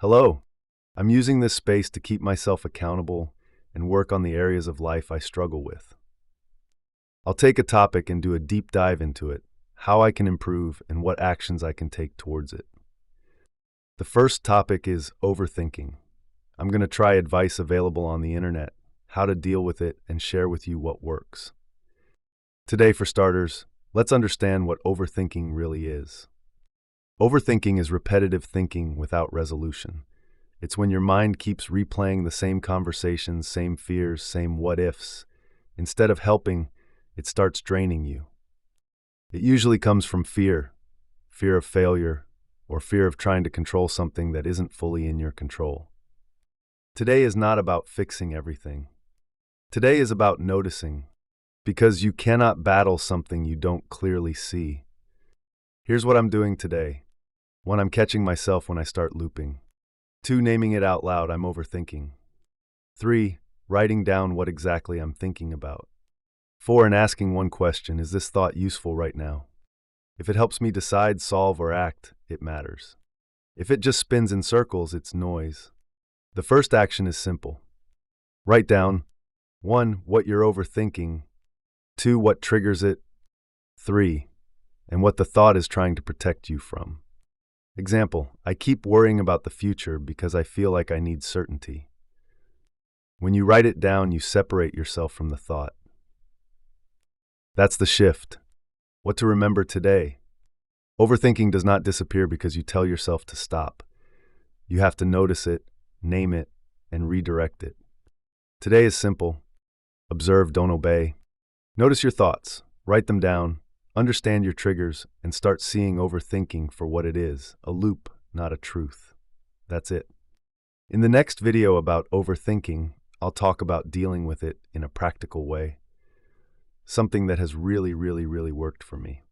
Hello. I'm using this space to keep myself accountable and work on the areas of life I struggle with. I'll take a topic and do a deep dive into it, how I can improve, and what actions I can take towards it. The first topic is overthinking. I'm going to try advice available on the internet, how to deal with it, and share with you what works. Today, for starters, let's understand what overthinking really is. Overthinking is repetitive thinking without resolution. It's when your mind keeps replaying the same conversations, same fears, same what-ifs. Instead of helping, it starts draining you. It usually comes from fear of failure, or fear of trying to control something that isn't fully in your control. Today is not about fixing everything. Today is about noticing, because you cannot battle something you don't clearly see. Here's what I'm doing today. 1. I'm catching myself when I start looping. 2. Naming it out loud, I'm overthinking. 3. Writing down what exactly I'm thinking about. 4. And asking one question, is this thought useful right now? If it helps me decide, solve, or act, it matters. If it just spins in circles, it's noise. The first action is simple. Write down 1. What you're overthinking. 2. What triggers it. 3. And what the thought is trying to protect you from. Example, I keep worrying about the future because I feel like I need certainty. When you write it down, you separate yourself from the thought. That's the shift. What to remember today. Overthinking does not disappear because you tell yourself to stop. You have to notice it, name it, and redirect it. Today is simple. Observe, don't obey. Notice your thoughts, write them down, understand your triggers, and start seeing overthinking for what it is, a loop, not a truth. That's it. In the next video about overthinking, I'll talk about dealing with it in a practical way. Something that has really worked for me.